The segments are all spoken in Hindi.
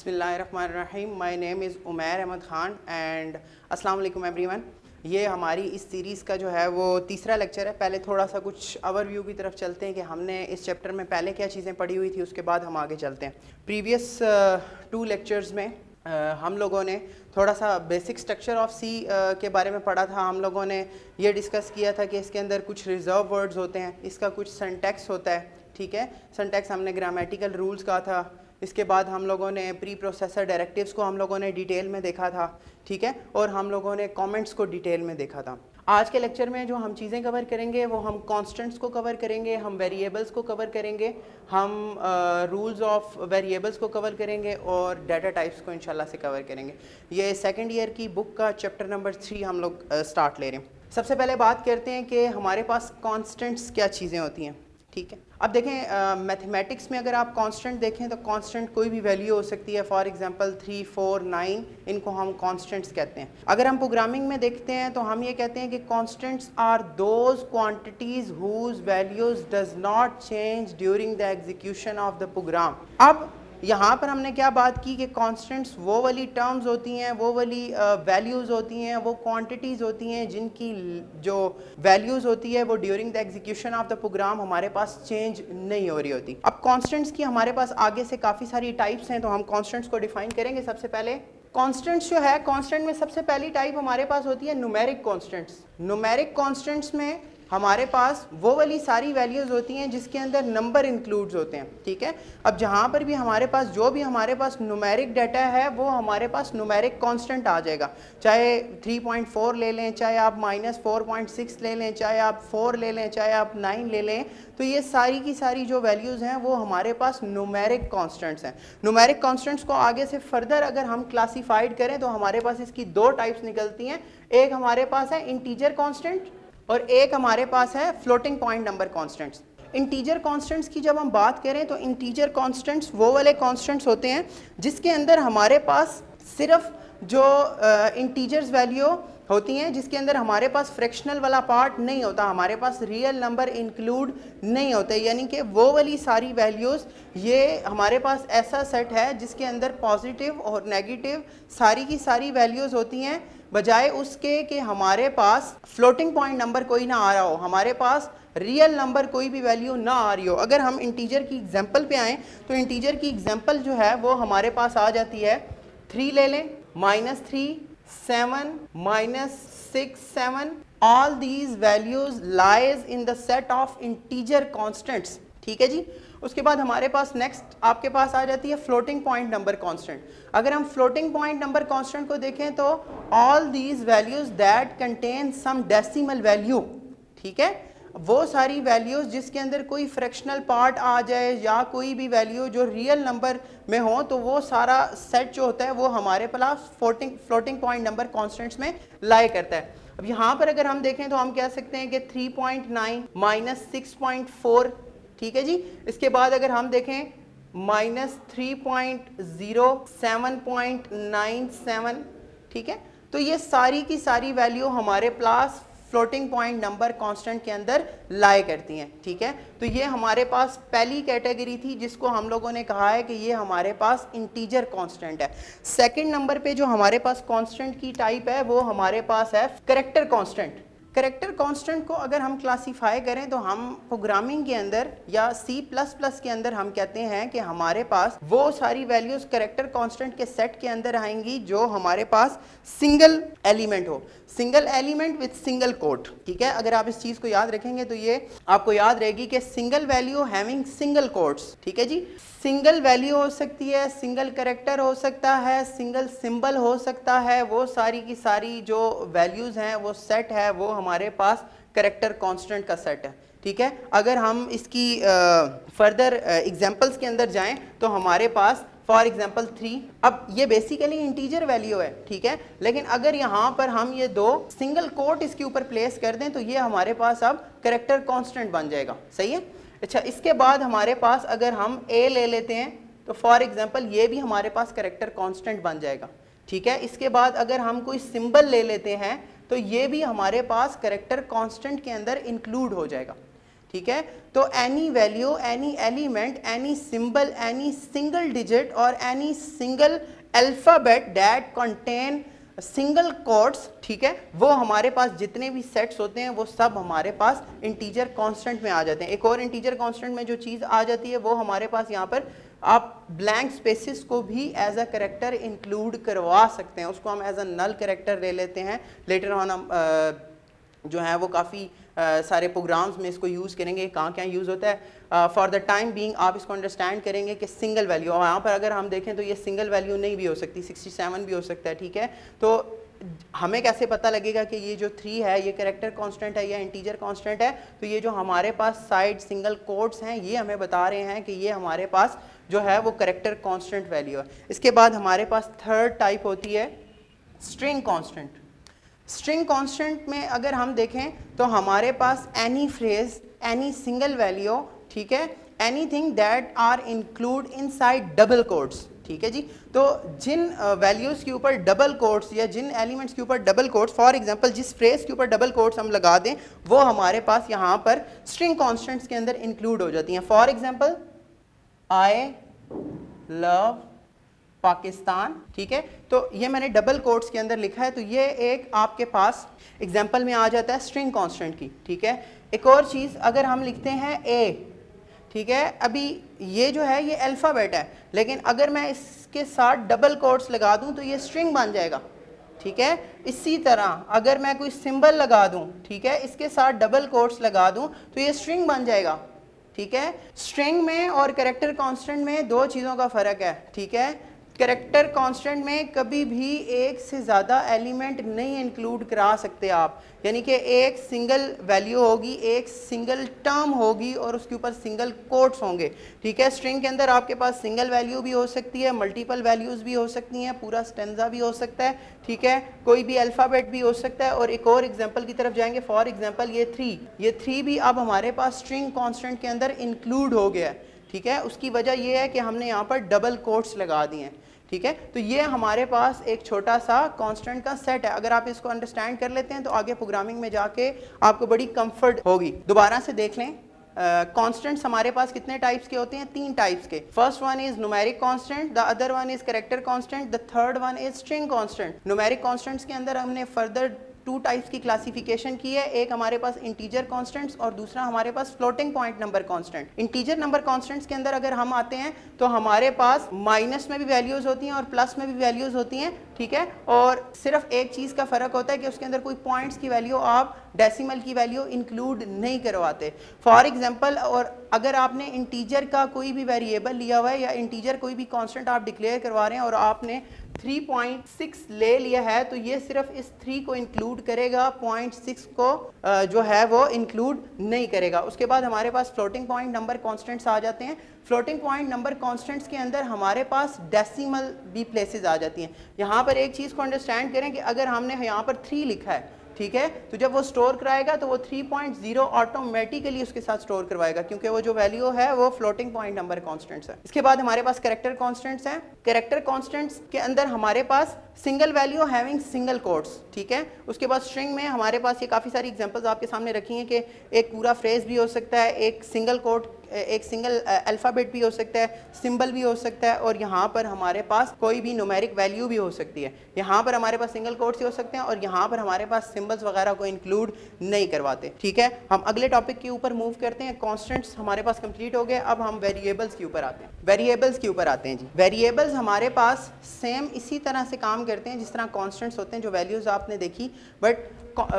बिस्मिल्लाहिर्रहमानिर्रहीम। My name is Umair Ahmed Khan and अस्सलाम वालेकुम एवरीवन। ये हमारी इस सीरीज़ का जो है वो तीसरा लेक्चर है। पहले थोड़ा सा कुछ ओवरव्यू की तरफ चलते हैं कि हमने इस चैप्टर में पहले क्या चीज़ें पढ़ी हुई थी, उसके बाद हम आगे चलते हैं। प्रीवियस 2 लेक्चर्स में हम लोगों ने थोड़ा सा बेसिक स्ट्रक्चर ऑफ सी के बारे में पढ़ा था। हम लोगों ने ये डिस्कस किया था कि इसके अंदर कुछ रिजर्व वर्ड्स होते हैं, इसका कुछ सिंटैक्स होता है, ठीक है। सिंटैक्स हमने ग्रामेटिकल रूल्स कहा था। इसके बाद हम लोगों ने प्री प्रोसेसर डायरेक्टिव्स को हम लोगों ने डिटेल में देखा था, ठीक है, और हम लोगों ने कमेंट्स को डिटेल में देखा था। आज के लेक्चर में जो हम चीज़ें कवर करेंगे वो हम कांस्टेंट्स को कवर करेंगे, हम वेरिएबल्स को कवर करेंगे, हम रूल्स ऑफ वेरिएबल्स को कवर करेंगे और डाटा टाइप्स को इंशाल्लाह से कवर करेंगे। ये सेकंड ईयर की बुक का चैप्टर नंबर 3 हम लोग स्टार्ट ले रहे हैं। सबसे पहले बात करते हैं कि हमारे पास कांस्टेंट्स क्या चीज़ें होती हैं, ठीक है। अब देखें मैथमेटिक्स में अगर आप कांस्टेंट देखें तो कांस्टेंट कोई भी वैल्यू हो सकती है। फॉर एग्जांपल 3, 4, 9 इनको हम कांस्टेंट्स कहते हैं। अगर हम प्रोग्रामिंग में देखते हैं तो हम ये कहते हैं कि constants are those quantities whose values does not change during the execution of the program. अब यहाँ पर हमने क्या बात की कि कांस्टेंट्स वो वाली टर्म्स होती हैं, वो वाली वैल्यूज़ होती हैं, वो क्वांटिटीज़ होती हैं जिनकी जो वैल्यूज़ होती है वो during the execution of the program हमारे पास चेंज नहीं हो रही होती। अब कांस्टेंट्स की हमारे पास आगे से काफ़ी सारी टाइप्स हैं, तो हम कांस्टेंट्स को डिफाइन करेंगे। सबसे पहले कांस्टेंट्स जो है, कांस्टेंट में सबसे पहली टाइप हमारे पास होती है न्यूमेरिक कांस्टेंट्स। न्यूमेरिक कांस्टेंट्स में हमारे पास वो वाली सारी वैल्यूज़ होती हैं जिसके अंदर नंबर इंक्लूड्स होते हैं, ठीक है। अब जहाँ पर भी हमारे पास जो भी हमारे पास न्यूमेरिक डाटा है वो हमारे पास न्यूमेरिक कांस्टेंट आ जाएगा। चाहे 3.4 ले लें, चाहे आप -4.6 ले लें, चाहे आप 4 ले लें, चाहे आप 9 ले लें, तो ये सारी की सारी जो वैल्यूज़ हैं वो हमारे पास न्यूमेरिक कांस्टेंट्स हैं। न्यूमेरिक कांस्टेंट्स को आगे से फर्दर अगर हम क्लासीफाइड करें तो हमारे पास इसकी 2 टाइप्स निकलती हैं। एक हमारे पास है इंटीजर कांस्टेंट और एक हमारे पास है floating point number constants. Integer constants की जब हम बात करें तो इंटीजर कांस्टेंट्स वो वाले कांस्टेंट्स होते हैं जिसके अंदर हमारे पास सिर्फ जो इंटीजर्स वैल्यू होती हैं, जिसके अंदर हमारे पास फ्रैक्शनल वाला पार्ट नहीं होता, हमारे पास रियल नंबर इंक्लूड नहीं होते। यानी कि वो वाली सारी वैल्यूज़, ये हमारे पास ऐसा सेट है जिसके अंदर पॉजिटिव और नेगेटिव सारी की सारी वैल्यूज़ होती हैं, बजाय उसके कि हमारे पास फ्लोटिंग पॉइंट नंबर कोई ना आ रहा हो, हमारे पास रियल नंबर कोई भी वैल्यू ना आ रही हो। अगर हम इंटीजर की एग्जांपल पे आएँ तो इंटीजर की एग्जांपल जो है वो हमारे पास आ जाती है 3 ले लें, -3, 7, -6, 7, all these values lies in the set of integer constants, ठीक है जी। उसके बाद हमारे पास नेक्स्ट आपके पास आ जाती है फ्लोटिंग पॉइंट नंबर कांस्टेंट। अगर हम फ्लोटिंग पॉइंट नंबर कांस्टेंट को देखें तो all these values that contain some decimal value, ठीक है, वो सारी वैल्यूज जिसके अंदर कोई फ्रैक्शनल पार्ट आ जाए या कोई भी वैल्यू जो रियल नंबर में हो, तो वो सारा सेट जो होता है वो हमारे पास फ्लोटिंग पॉइंट नंबर कांस्टेंट्स में लाई करता है। अब यहाँ पर अगर हम देखें तो हम कह सकते हैं कि 3.9 -6.4, ठीक है जी। इसके बाद अगर हम देखें -3.0 7.97, ठीक है, तो ये सारी की सारी वैल्यू हमारे पास फ्लोटिंग पॉइंट नंबर कांस्टेंट के अंदर लाई करती हैं, ठीक है। तो ये हमारे पास पहली कैटेगरी थी जिसको हम लोगों ने कहा है कि ये हमारे पास इंटीजर कांस्टेंट है। सेकंड नंबर पे जो हमारे पास कांस्टेंट की टाइप है वो हमारे पास है कैरेक्टर कांस्टेंट। कैरेक्टर कांस्टेंट को अगर हम क्लासीफाई करें तो हम प्रोग्रामिंग के अंदर या C++ के अंदर हम कहते हैं कि हमारे पास वो सारी वैल्यूज कैरेक्टर कांस्टेंट के सेट के अंदर आएंगी जो हमारे पास सिंगल एलिमेंट हो, single element with single code, ठीक है। अगर आप इस चीज को याद रखेंगे तो ये आपको याद रहेगी कि single value having single codes, ठीक है जी। सिंगल वैल्यू हो सकती है, सिंगल कैरेक्टर हो सकता है, सिंगल सिंबल हो सकता है, वो सारी की सारी जो वैल्यूज हैं वो सेट है, वो हमारे पास कैरेक्टर कांस्टेंट का सेट है, ठीक है। अगर हम इसकी फर्दर एग्जांपल्स के अंदर जाएं तो हमारे पास फॉर एग्जाम्पल 3, अब ये बेसिकली इंटीजर वैल्यू है, ठीक है, लेकिन अगर यहाँ पर हम ये 2 सिंगल कोट इसके ऊपर प्लेस कर दें तो ये हमारे पास अब कैरेक्टर कांस्टेंट बन जाएगा, सही है। अच्छा, इसके बाद हमारे पास अगर हम a ले लेते हैं तो फॉर एग्जाम्पल ये भी हमारे पास कैरेक्टर कांस्टेंट बन जाएगा, ठीक है। इसके बाद अगर हम कोई सिंबल ले लेते हैं तो ये भी हमारे पास कैरेक्टर कांस्टेंट के अंदर इंक्लूड हो जाएगा, ठीक है। तो any value, any element, any symbol, any single digit और any single alphabet that contain single quotes, ठीक है, वो हमारे पास जितने भी सेट्स होते हैं वो सब हमारे पास इंटीजर कांस्टेंट में आ जाते हैं। एक और इंटीजर कांस्टेंट में जो चीज़ आ जाती है वो हमारे पास यहाँ पर आप ब्लैंक स्पेसिस को भी एज अ करेक्टर इंक्लूड करवा सकते हैं, उसको हम एज अ नल करेक्टर ले लेते हैं। लेटर ऑन हम जो है वो काफ़ी सारे प्रोग्राम्स में इसको यूज़ करेंगे, कहाँ क्या यूज़ होता है। फॉर द टाइम बीइंग आप इसको अंडरस्टैंड करेंगे कि सिंगल वैल्यू, और यहाँ पर अगर हम देखें तो ये सिंगल वैल्यू नहीं भी हो सकती, 67 भी हो सकता है, ठीक है। तो हमें कैसे पता लगेगा कि ये जो 3 है ये कैरेक्टर कांस्टेंट है या इंटीजर कांस्टेंट है? तो ये जो हमारे पास साइड सिंगल कोट्स हैं ये हमें बता रहे हैं कि ये हमारे पास जो है वो कैरेक्टर कांस्टेंट वैल्यू है। इसके बाद हमारे पास थर्ड टाइप होती है स्ट्रिंग कांस्टेंट। स्ट्रिंग कांस्टेंट में अगर हम देखें तो हमारे पास any phrase, any single value, ठीक है, anything that are include inside double quotes, ठीक है जी। तो जिन वैल्यूज़ के ऊपर डबल कोट्स या जिन एलिमेंट्स के ऊपर डबल कोट्स, फॉर एग्जांपल जिस फ्रेज के ऊपर डबल कोट्स हम लगा दें वो हमारे पास यहाँ पर स्ट्रिंग कांस्टेंट्स के अंदर इंक्लूड हो जाती हैं। For example I love Pakistan, ठीक है, तो ये मैंने डबल कोट्स के अंदर लिखा है, तो ये एक आपके पास एग्जांपल में आ जाता है स्ट्रिंग कांस्टेंट की, ठीक है। एक और चीज़ अगर हम लिखते हैं ए, ठीक है, अभी ये जो है ये अल्फ़ाबेट है, लेकिन अगर मैं इसके साथ डबल कोट्स लगा दूं तो ये स्ट्रिंग बन जाएगा, ठीक है। इसी तरह अगर मैं कोई सिंबल लगा दूं, ठीक है, इसके साथ डबल कोट्स लगा दूं तो ये स्ट्रिंग बन जाएगा, ठीक है। स्ट्रिंग में और कैरेक्टर कांस्टेंट में दो चीज़ों का फ़र्क है, ठीक है। कैरेक्टर कांस्टेंट में कभी भी एक से ज़्यादा एलिमेंट नहीं इंक्लूड करा सकते आप, यानी कि एक सिंगल वैल्यू होगी, एक सिंगल टर्म होगी और उसके ऊपर सिंगल कोट्स होंगे, ठीक है। स्ट्रिंग के अंदर आपके पास सिंगल वैल्यू भी हो सकती है, मल्टीपल वैल्यूज़ भी हो सकती हैं, पूरा स्टेंजा भी हो सकता है, ठीक है, कोई भी अल्फ़ाबेट भी हो सकता है। और एक और एग्जांपल की तरफ जाएंगे, फॉर एग्जांपल ये 3 भी अब हमारे पास स्ट्रिंग कांस्टेंट के अंदर इंक्लूड हो गया है, ठीक है। उसकी वजह यह है कि हमने यहाँ पर डबल कोट्स लगा दिए हैं, ठीक है। तो ये हमारे पास एक छोटा सा कांस्टेंट का सेट है। अगर आप इसको अंडरस्टैंड कर लेते हैं तो आगे प्रोग्रामिंग में जाके आपको बड़ी कंफर्ट होगी। दोबारा से देख लें, कांस्टेंट्स हमारे पास कितने टाइप्स के होते हैं? 3 टाइप्स के। First one is numeric constant, the other one is character constant, the third one is string constant. Numeric constants के अंदर हमने फर्दर 2 टाइप्स की क्लासिफिकेशन की है, एक हमारे पास इंटीजर कांस्टेंट्स और दूसरा हमारे पास floating point number constant. Integer number constants के अंदर अगर हम आते हैं तो हमारे पास माइनस में भी वैल्यूज होती हैं और प्लस में भी वैल्यूज होती हैं, ठीक है। और सिर्फ एक चीज़ का फ़र्क होता है कि उसके अंदर कोई पॉइंट्स की वैल्यू, आप डेसिमल की वैल्यू इंक्लूड नहीं करवाते। फॉर एग्जांपल, और अगर आपने इंटीजर का कोई भी वेरिएबल लिया हुआ है या इंटीजर कोई भी कांस्टेंट आप डिक्लेयर करवा रहे हैं और आपने 3.6 ले लिया है तो ये सिर्फ इस 3 को इंक्लूड करेगा, 0.6 को जो है वो इंक्लूड नहीं करेगा। उसके बाद हमारे पास फ्लोटिंग पॉइंट नंबर कांस्टेंट्स आ जाते हैं। फ्लोटिंग पॉइंट नंबर कांस्टेंट्स के अंदर हमारे पास डेसिमल भी प्लेसेस आ जाती हैं। यहाँ पर एक चीज़ को अंडरस्टैंड करें कि अगर हमने यहाँ पर 3 लिखा है, ठीक है, तो जब वो स्टोर कराएगा तो वो 3.0 ऑटोमेटिकली उसके साथ स्टोर करवाएगा, क्योंकि वो जो वैल्यू है वो फ्लोटिंग पॉइंट नंबर कांस्टेंट्स है। इसके बाद हमारे पास कैरेक्टर कांस्टेंट्स हैं। कैरेक्टर कांस्टेंट्स के अंदर हमारे पास single value having single quotes, ठीक है। उसके बाद स्ट्रिंग में हमारे पास ये काफ़ी सारी एग्जांपल्स आपके सामने रखी हैं कि एक पूरा फ्रेज भी हो सकता है, एक सिंगल कोट, एक सिंगल अल्फ़ाबेट भी हो सकता है, सिंबल भी हो सकता है, और यहाँ पर हमारे पास कोई भी न्यूमेरिक वैल्यू भी हो सकती है। यहाँ पर हमारे पास सिंगल कोट्स ही हो सकते हैं और यहाँ पर हमारे पास सिंबल्स वगैरह को इंक्लूड नहीं करवाते, ठीक है। हम अगले टॉपिक के ऊपर मूव करते हैं। कॉन्स्टेंट्स हमारे पास कंप्लीट हो गए, अब हम वेरिएबल्स के ऊपर आते हैं। वेरिएबल्स के ऊपर आते हैं जी। वेरिएबल्स हमारे पास सेम इसी तरह से काम करते हैं जिस तरह कॉन्स्टेंट्स होते हैं, जो वैल्यूज़ आपने देखी। बट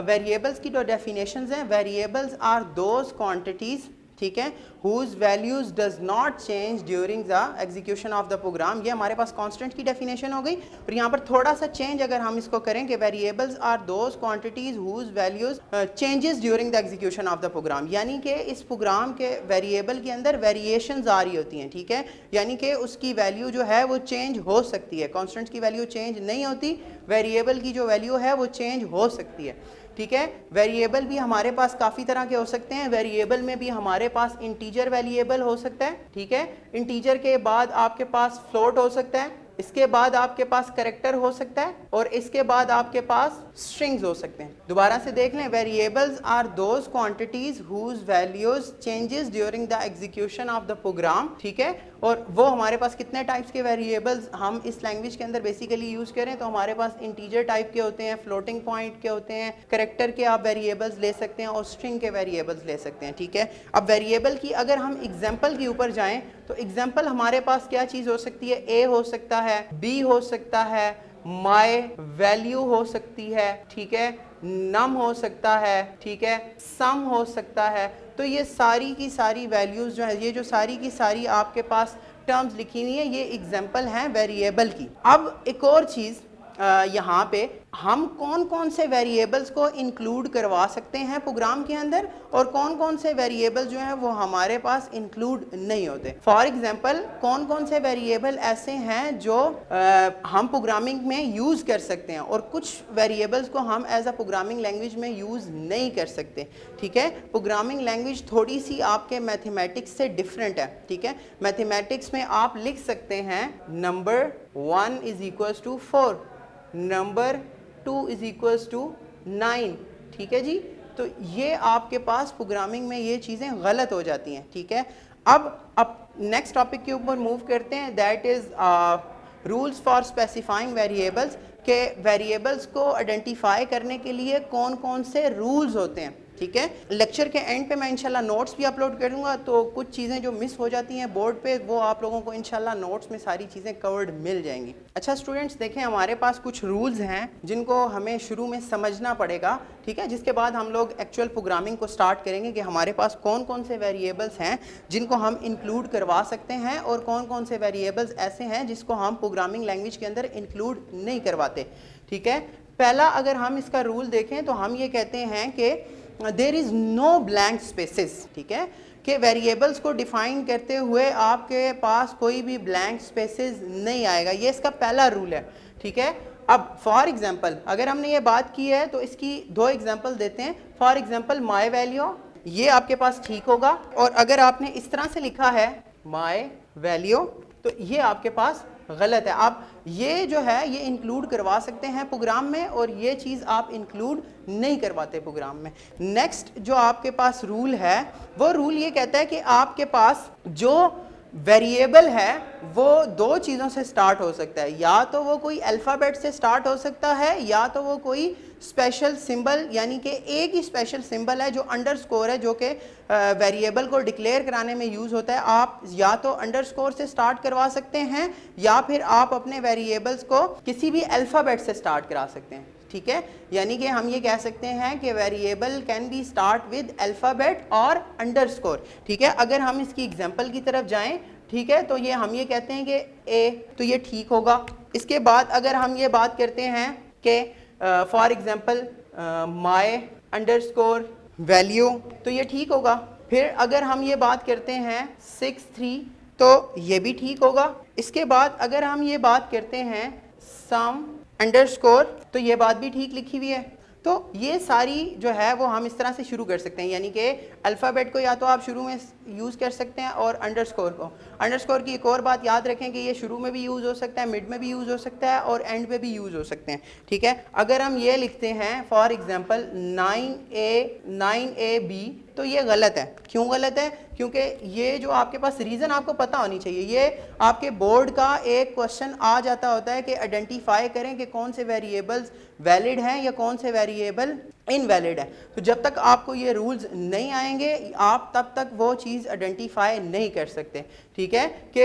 वेरिएबल्स की जो डेफिनेशंस हैं, वेरिएबल्स आर दोज क्वांटिटीज़, ठीक है, whose values does not change during the execution of the program। ये हमारे पास कांस्टेंट की डेफिनेशन हो गई। और यहाँ पर थोड़ा सा चेंज अगर हम इसको करें कि variables are those quantities whose values changes during the execution of the program, यानी कि इस प्रोग्राम के वेरिएबल के अंदर वेरिएशंस आ रही होती हैं, ठीक है, यानी कि उसकी वैल्यू जो है वो चेंज हो सकती है। कांस्टेंट की वैल्यू चेंज नहीं होती, वेरिएबल की जो वैल्यू है वो चेंज हो सकती है, ठीक है। वेरिएबल भी हमारे पास काफ़ी तरह के हो सकते हैं। वेरिएबल में भी हमारे पास इंटीजर वेरिएबल हो सकता है, ठीक है। इंटीजर के बाद आपके पास फ्लोट हो सकता है, इसके बाद आपके पास कैरेक्टर हो सकता है और इसके बाद आपके पास स्ट्रिंग्स हो सकते हैं। दोबारा से देख लें, variables are those quantities whose values changes during the execution of the program, ठीक है। और वो हमारे पास कितने टाइप्स के वेरिएबल्स हम इस लैंग्वेज के अंदर बेसिकली यूज करें तो हमारे पास इंटीजर टाइप के होते हैं, फ्लोटिंग पॉइंट के होते हैं, कैरेक्टर के आप वेरिएबल्स ले सकते हैं और स्ट्रिंग के वेरिएबल्स ले सकते हैं, ठीक है। अब वेरिएबल की अगर हम एग्जांपल के ऊपर जाएं तो एग्जांपल हमारे पास क्या चीज हो सकती है, ए हो सकता है, बी हो सकता है, माई वैल्यू हो सकती है, ठीक है, नम हो सकता है, ठीक है, सम हो सकता है। तो ये सारी की सारी वैल्यूज जो है, ये जो सारी की सारी आपके पास टर्म्स लिखी हुई है, ये एग्जांपल हैं वेरिएबल की। अब एक और चीज यहाँ पे हम कौन कौन से वेरिएबल्स को इंक्लूड करवा सकते हैं प्रोग्राम के अंदर और कौन कौन से वेरिएबल जो हैं वो हमारे पास इंक्लूड नहीं होते। फॉर एग्जांपल कौन कौन से वेरिएबल ऐसे हैं जो हम प्रोग्रामिंग में यूज कर सकते हैं और कुछ वेरिएबल्स को हम एज अ प्रोग्रामिंग लैंग्वेज में यूज नहीं कर सकते, ठीक है। प्रोग्रामिंग लैंग्वेज थोड़ी सी आपके मैथमेटिक्स से डिफरेंट है, ठीक है। मैथमेटिक्स में आप लिख सकते हैं number 1 is equals to 4, number 2 is equals to 9, ठीक है जी। तो ये आपके पास प्रोग्रामिंग में ये चीज़ें गलत हो जाती हैं, ठीक है। अब नेक्स्ट टॉपिक के ऊपर मूव करते हैं, that is rules for specifying variables, के वेरिएबल्स को आइडेंटिफाई करने के लिए कौन कौन से रूल्स होते हैं, ठीक है। लेक्चर के एंड पे मैं इंशाल्लाह नोट्स भी अपलोड करूंगा, तो कुछ चीज़ें जो मिस हो जाती हैं बोर्ड पे वो आप लोगों को इंशाल्लाह नोट्स में सारी चीज़ें कवर्ड मिल जाएंगी। अच्छा स्टूडेंट्स, देखें हमारे पास कुछ रूल्स हैं जिनको हमें शुरू में समझना पड़ेगा, ठीक है, जिसके बाद हम लोग एक्चुअल प्रोग्रामिंग को स्टार्ट करेंगे कि हमारे पास कौन कौन से वेरिएबल्स हैं जिनको हम इंक्लूड करवा सकते हैं और कौन कौन से वेरिएबल्स ऐसे हैं जिसको हम प्रोग्रामिंग लैंग्वेज के अंदर इंक्लूड नहीं करवाते, ठीक है। पहला अगर हम इसका रूल देखें तो हम ये कहते हैं कि there is no blank spaces, ठीक है, कि वेरिएबल्स को डिफाइन करते हुए आपके पास कोई भी ब्लैंक स्पेसेस नहीं आएगा, ये इसका पहला रूल है, ठीक है। अब फॉर एग्जांपल अगर हमने ये बात की है तो इसकी दो एग्जांपल देते हैं। फॉर एग्जांपल माई वैल्यू, ये आपके पास ठीक होगा, और अगर आपने इस तरह से लिखा है माई वैल्यू तो ये आपके पास गलत है। आप ये जो है ये इंक्लूड करवा सकते हैं प्रोग्राम में और ये चीज़ आप इंक्लूड नहीं करवाते प्रोग्राम में। नेक्स्ट जो आपके पास रूल है वो रूल ये कहता है कि आपके पास जो वेरिएबल है वो दो चीज़ों से स्टार्ट हो सकता है, या तो वो कोई अल्फ़ाबेट से स्टार्ट हो सकता है या तो वो कोई स्पेशल सिंबल, यानी कि एक ही स्पेशल सिंबल है जो अंडरस्कोर है, जो कि वेरिएबल को डिक्लेयर कराने में यूज़ होता है। आप या तो अंडरस्कोर से स्टार्ट करवा सकते हैं या फिर आप अपने वेरिएबल्स को किसी भी अल्फ़ाबेट से स्टार्ट करा सकते हैं, ठीक है। यानी कि हम ये कह सकते हैं कि variable can be start with alphabet और अंडरस्कोर, ठीक है। अगर हम इसकी एग्जांपल की तरफ जाएं, ठीक है, तो ये हम ये कहते हैं कि ए, तो ये ठीक होगा। इसके बाद अगर हम ये बात करते हैं कि for example my underscore value, तो ये ठीक होगा। फिर अगर हम ये बात करते हैं 6-3 तो ये भी ठीक होगा। इसके बाद अगर हम ये बात करते हैं सम अंडरस्कोर तो ये बात भी ठीक लिखी हुई है। तो ये सारी जो है वो हम इस तरह से शुरू कर सकते हैं, यानी कि अल्फ़ाबेट को या तो आप शुरू में यूज़ कर सकते हैं और अंडरस्कोर को। अंडरस्कोर की एक और बात याद रखें कि ये शुरू में भी यूज़ हो सकता है, मिड में भी यूज़ हो सकता है और एंड में भी यूज़ हो सकते हैं, ठीक है। अगर हम ये लिखते हैं फॉर एग्जांपल 9AB तो ये गलत है। क्यों गलत है? क्योंकि ये जो आपके पास रीज़न आपको पता होनी चाहिए, ये आपके बोर्ड का एक क्वेश्चन आ जाता होता है कि आइडेंटिफाई करें कि कौन से वेरिएबल्स वैलिड हैं या कौन से वेरिएबल इनवैलिड है। तो जब तक आपको ये रूल्स नहीं आएंगे आप तब तक वो चीज़ आइडेंटिफाई नहीं कर सकते, ठीक है। कि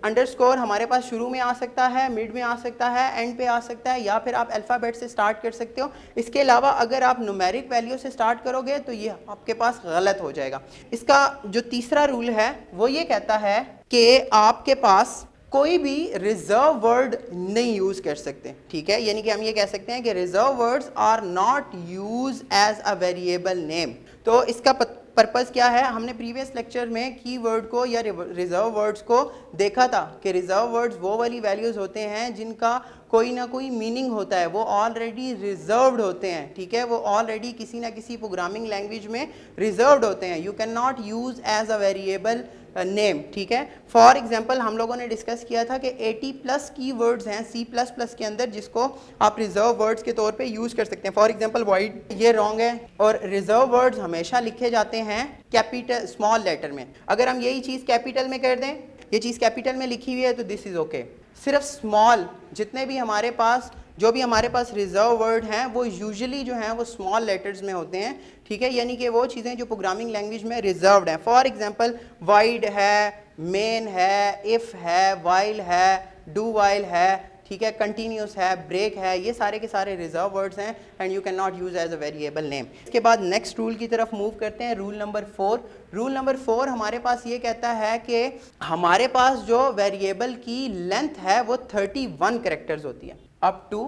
अंडरस्कोर हमारे पास शुरू में आ सकता है, मिड में आ सकता है, एंड पे आ सकता है, या फिर आप अल्फ़ाबेट से स्टार्ट कर सकते हो। इसके अलावा अगर आप न्यूमेरिक वैल्यू से स्टार्ट करोगे तो ये आपके पास गलत हो जाएगा। इसका जो तीसरा रूल है वो ये कहता है कि आपके पास कोई भी रिजर्व वर्ड नहीं यूज कर सकते, ठीक है। यानी कि हम ये कह सकते हैं कि reserve words are not use as a variable name. तो इसका पर्पस क्या है? हमने प्रीवियस लेक्चर में कीवर्ड को या रिजर्व वर्ड्स को देखा था कि रिजर्व वर्ड्स वो वाली वैल्यूज होते हैं जिनका कोई ना कोई मीनिंग होता है, वो ऑलरेडी रिजर्व्ड होते हैं, ठीक है। वो ऑलरेडी किसी ना किसी प्रोग्रामिंग लैंग्वेज में रिजर्व्ड होते हैं। You can not use as a variable name, ठीक है। फॉर एग्जांपल हम लोगों ने डिस्कस किया था कि 80+ कीवर्ड्स हैं C++ के अंदर जिसको आप रिजर्व वर्ड्स के तौर पे यूज़ कर सकते हैं। फॉर एग्जांपल वाइड, ये रॉन्ग है, और रिजर्व वर्ड्स हमेशा लिखे जाते हैं कैपिटल स्मॉल लेटर में। अगर हम यही चीज़ कैपिटल में कर दें, ये चीज़ कैपिटल में लिखी हुई है तो दिस इज़ ओके। सिर्फ स्मॉल, जितने भी हमारे पास जो भी हमारे पास रिजर्व वर्ड हैं वो यूजुअली जो हैं वो स्मॉल लेटर्स में होते हैं, ठीक है, यानी कि वो चीज़ें जो प्रोग्रामिंग लैंग्वेज में रिजर्व्ड हैं। फॉर एग्जांपल वाइड है, मेन है, इफ़ है, वाइल है, डू वाइल है, ठीक है, कंटिन्यूस है, ब्रेक है, ये सारे के सारे रिजर्व वर्ड्स हैं and you can not use as a variable name. इसके बाद नेक्स्ट रूल की तरफ मूव करते हैं, रूल नंबर 4। रूल नंबर 4 हमारे पास ये कहता है कि हमारे पास जो वेरिएबल की लेंथ है वो 31 कैरेक्टर्स होती है, अप टू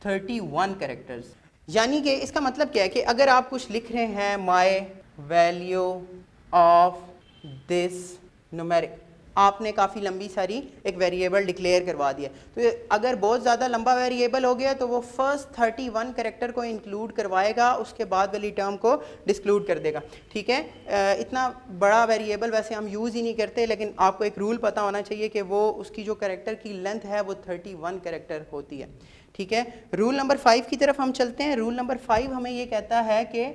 31 कैरेक्टर्स। यानी कि इसका मतलब क्या है कि अगर आप कुछ लिख रहे हैं, my value of this numeric, आपने काफ़ी लंबी सारी एक वेरिएबल डिक्लेयर करवा दिया, तो अगर बहुत ज़्यादा लंबा वेरिएबल हो गया तो वो फर्स्ट 31 कैरेक्टर को इंक्लूड करवाएगा, उसके बाद वाली टर्म को डिस्क्लूड कर देगा, ठीक है। इतना बड़ा वेरिएबल वैसे हम यूज़ ही नहीं करते, लेकिन आपको एक रूल पता होना चाहिए कि वो उसकी जो कैरेक्टर की लेंथ है वो 31 कैरेक्टर होती है, ठीक है। रूल नंबर 5 की तरफ हम चलते हैं। रूल नंबर 5 हमें ये कहता है कि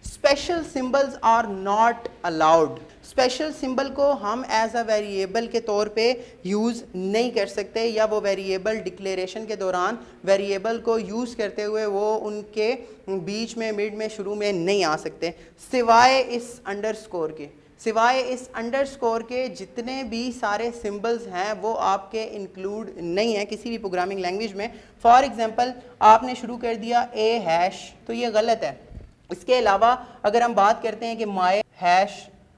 special symbols are not allowed. Special symbol को हम एज अ वेरिएबल के तौर पे यूज़ नहीं कर सकते, या वो वेरिएबल डिक्लेरेशन के दौरान वेरिएबल को यूज़ करते हुए वो उनके बीच में, मिड में, शुरू में नहीं आ सकते, सिवाय इस अंडरस्कोर के। सिवाय इस अंडरस्कोर के जितने भी सारे सिंबल्स हैं वो आपके इंक्लूड नहीं है किसी भी प्रोग्रामिंग लैंग्वेज में। फॉर एग्जांपल आपने शुरू कर दिया ए हैश, तो ये गलत है। इसके अलावा अगर हम बात करते हैं कि माई हैश,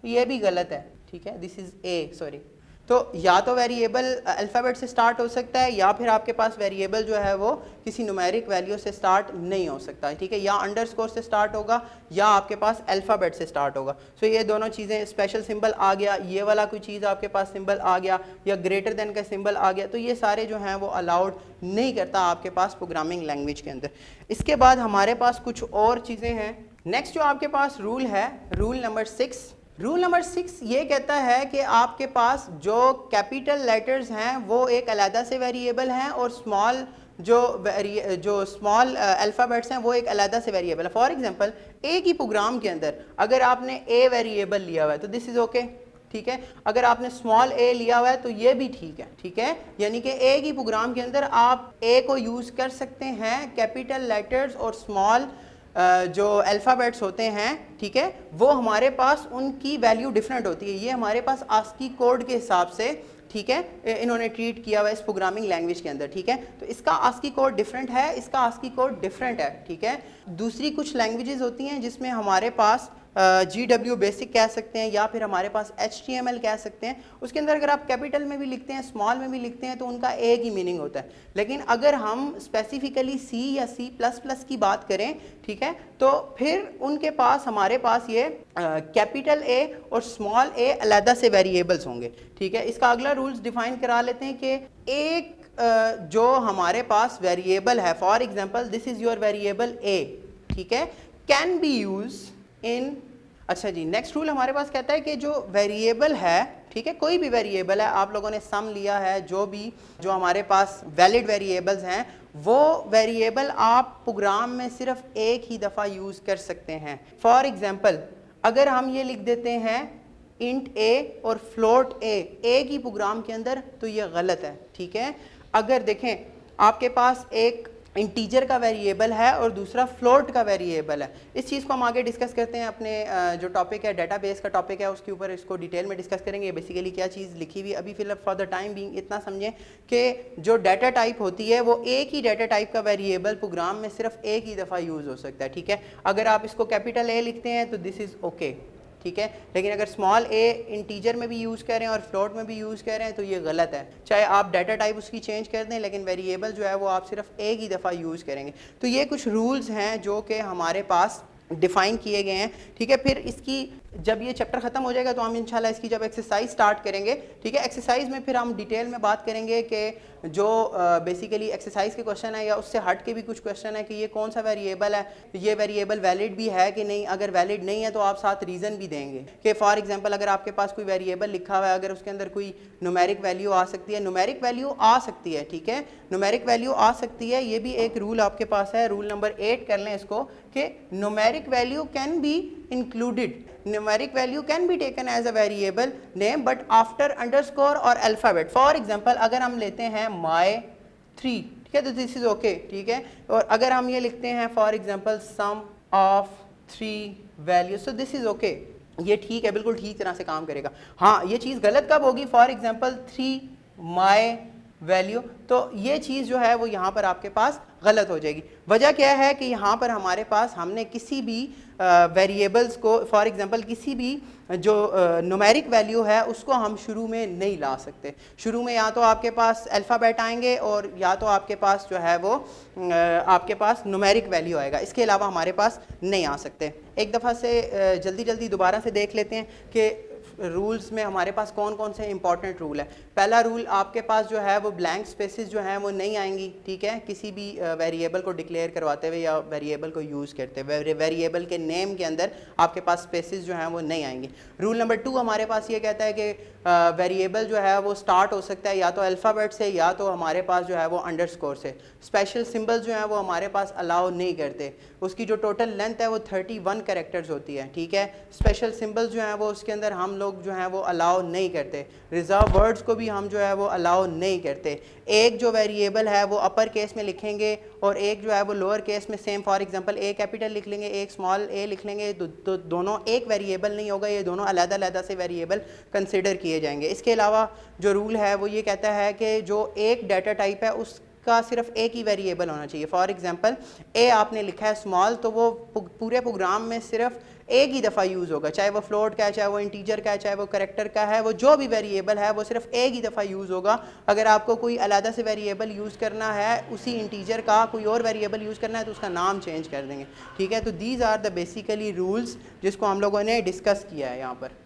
तो ये भी गलत है, ठीक है, दिस इज़ ए, सॉरी। तो या तो वेरिएबल अल्फ़ाबेट से स्टार्ट हो सकता है, या फिर आपके पास वेरिएबल जो है वो किसी न्यूमेरिक वैल्यू से स्टार्ट नहीं हो सकता, ठीक है, या अंडरस्कोर से स्टार्ट होगा या आपके पास अल्फ़ाबेट से स्टार्ट होगा। सो ये दोनों चीज़ें, स्पेशल सिंबल आ गया, ये वाला कोई चीज़ आपके पास सिंबल आ गया, या ग्रेटर देन का सिंबल आ गया, तो ये सारे जो हैं वो अलाउड नहीं करता आपके पास प्रोग्रामिंग लैंग्वेज के अंदर। इसके बाद हमारे पास कुछ और चीज़ें हैं। नेक्स्ट जो आपके पास रूल है, रूल नंबर 6। रूल नंबर 6 ये कहता है कि आपके पास जो कैपिटल लेटर्स हैं वो एक अलग से वेरिएबल हैं, और स्मॉल जो स्मॉल अल्फ़ाबेट्स हैं वो एक अलग से वेरिएबल है। फॉर एग्जांपल ए की प्रोग्राम के अंदर अगर आपने ए वेरिएबल लिया हुआ है तो दिस इज़ ओके, ठीक है। अगर आपने स्मॉल ए लिया हुआ है तो ये भी ठीक है, ठीक है। यानी कि ए की प्रोग्राम के अंदर आप ए को यूज़ कर सकते हैं, कैपिटल लेटर्स और स्मॉल जो अल्फ़ाबेट्स होते हैं, ठीक है, वो हमारे पास उनकी वैल्यू डिफरेंट होती है। ये हमारे पास आस्की कोड के हिसाब से, ठीक है, इन्होंने ट्रीट किया हुआ है इस प्रोग्रामिंग लैंग्वेज के अंदर, ठीक है। तो इसका आस्की कोड डिफरेंट है, इसका आस्की कोड डिफरेंट है, ठीक है। दूसरी कुछ लैंग्वेजेस होती हैं जिसमें हमारे पास GW बेसिक कह सकते हैं, या फिर हमारे पास HTML कह सकते हैं। उसके अंदर अगर आप कैपिटल में भी लिखते हैं, स्मॉल में भी लिखते हैं, तो उनका एक ही मीनिंग होता है। लेकिन अगर हम स्पेसिफिकली C या C++ की बात करें, ठीक है, तो फिर उनके पास, हमारे पास ये कैपिटल A और स्मॉल a अलग से वेरिएबल्स होंगे, ठीक है। इसका अगला रूल्स डिफाइन करा लेते हैं कि एक जो हमारे पास वेरिएबल है, for example this is your variable A, ठीक है, कैन बी यूज इन, अच्छा जी, नेक्स्ट रूल हमारे पास कहता है कि जो वेरिएबल है, ठीक है, कोई भी वेरिएबल है, आप लोगों ने सम लिया है, जो हमारे पास वैलिड वेरिएबल्स हैं, वो वेरिएबल आप प्रोग्राम में सिर्फ एक ही दफ़ा यूज़ कर सकते हैं। फॉर एग्जांपल अगर हम ये लिख देते हैं इंट ए और फ्लोट ए की प्रोग्राम के अंदर, तो ये गलत है, ठीक है। अगर देखें आपके पास एक इंटीजर का वेरिएबल है और दूसरा फ्लोट का वेरिएबल है, इस चीज़ को हम आगे डिस्कस करते हैं, अपने जो टॉपिक है डेटाबेस का टॉपिक है उसके ऊपर इसको डिटेल में डिस्कस करेंगे। बेसिकली क्या चीज़ लिखी हुई, अभी फिलहाल फॉर द टाइम बीइंग इतना समझें कि जो डाटा टाइप होती है वो एक ही डाटा टाइप का वेरिएबल प्रोग्राम में सिर्फ एक ही दफ़ा यूज़ हो सकता है, ठीक है। अगर आप इसको कैपिटल ए लिखते हैं तो दिस इज़ ओके, ठीक है, लेकिन अगर स्मॉल ए इंटीजर में भी यूज़ कर रहे हैं और फ्लोट में भी यूज़ कर रहे हैं तो ये गलत है। चाहे आप डाटा टाइप उसकी चेंज कर दें, लेकिन वेरिएबल जो है वो आप सिर्फ एक ही दफ़ा यूज़ करेंगे। तो ये कुछ रूल्स हैं जो कि हमारे पास डिफाइन किए गए हैं, ठीक है। फिर इसकी जब ये चैप्टर खत्म हो जाएगा तो हम इंशाल्लाह इसकी जब एक्सरसाइज स्टार्ट करेंगे, ठीक है, एक्सरसाइज में फिर हम डिटेल में बात करेंगे कि जो बेसिकली एक्सरसाइज के क्वेश्चन है या उससे हट के भी कुछ क्वेश्चन है कि ये कौन सा वेरिएबल है, ये वेरिएबल वैलिड भी है कि नहीं, अगर वैलिड नहीं है तो आप साथ रीज़न भी देंगे कि फॉर एग्जांपल अगर आपके पास कोई वेरिएबल लिखा हुआ है, अगर उसके अंदर कोई न्यूमेरिक वैल्यू आ सकती है, न्यूमेरिक वैल्यू आ सकती है, ठीक है, न्यूमेरिक वैल्यू आ सकती है, ये भी एक रूल आपके पास है, रूल नंबर 8 कर लें इसको कि numeric value can be included, numeric value can be taken as a variable name but after underscore or alphabet. for example अगर हम लेते हैं my3, ठीक है, तो this is okay, ठीक है, और अगर हम ये लिखते हैं for example sum of 3 values, so this is okay, ये ठीक है, बिल्कुल ठीक तरह से काम करेगा। हाँ, ये चीज़ गलत कब होगी, for example 3 my वैल्यू, तो ये चीज़ जो है वो यहाँ पर आपके पास गलत हो जाएगी। वजह क्या है कि यहाँ पर हमारे पास हमने किसी भी वेरिएबल्स को फॉर एग्जांपल किसी भी जो न्यूमेरिक वैल्यू है उसको हम शुरू में नहीं ला सकते। शुरू में या तो आपके पास अल्फ़ाबेट आएंगे और या तो आपके पास जो है वो आपके पास न्यूमेरिक वैल्यू आएगा, इसके अलावा हमारे पास नहीं आ सकते। एक दफ़ा से जल्दी जल्दी दोबारा से देख लेते हैं कि रूल्स में हमारे पास कौन कौन से इंपॉर्टेंट रूल है। पहला रूल आपके पास जो है वो ब्लैंक स्पेसेस जो हैं वो नहीं आएंगी, ठीक है, किसी भी वेरिएबल को डिक्लेयर करवाते हुए या वेरिएबल को यूज़ करते हुए वेरिएबल के नेम के अंदर आपके पास स्पेसेस जो हैं वो नहीं आएंगे। रूल नंबर 2 हमारे पास ये कहता है कि वेरिएबल जो है वो स्टार्ट हो सकता है या तो अल्फ़ाबेट से या तो हमारे पास जो है वो अंडरस्कोर से। स्पेशल सिंबल्स जो हैं वो हमारे पास अलाउ नहीं करते, उसकी जो टोटल लेंथ है वो 31 कैरेक्टर्स होती है, ठीक है। स्पेशल सिंबल्स जो हैं वो उसके अंदर हम लोग जो हैं वो अलाउ नहीं करते। रिजर्व वर्ड्स को भी हम जो है वो अलाउ नहीं करते। एक जो वेरिएबल है वो अपर केस में लिखेंगे और एक जो है वो लोअर केस में, same for example A capital लिख लेंगे, एक स्मॉल ए लिख लेंगे, तो दोनों एक वेरिएबल नहीं होगा, ये दोनों अलग-अलग से वेरिएबल कंसिडर किए जाएंगे। इसके अलावा जो रूल है वो ये कहता है कि जो एक डाटा टाइप है उसका सिर्फ एक ही वेरिएबल होना चाहिए। फॉर एग्जांपल ए आपने लिखा है स्मॉल, तो वो पूरे प्रोग्राम में सिर्फ एक ही दफ़ा यूज़ होगा, चाहे वो फ्लोट का है, चाहे वो इंटीजर का है, चाहे वो करेक्टर का है, वो जो भी वेरिएबल है वो सिर्फ एक ही दफ़ा यूज़ होगा। अगर आपको कोई अलग से वेरिएबल यूज़ करना है, उसी इंटीजर का कोई और वेरिएबल यूज़ करना है तो उसका नाम चेंज कर देंगे, ठीक है। तो these are the basically rules जिसको हम लोगों ने डिस्कस किया है यहाँ पर।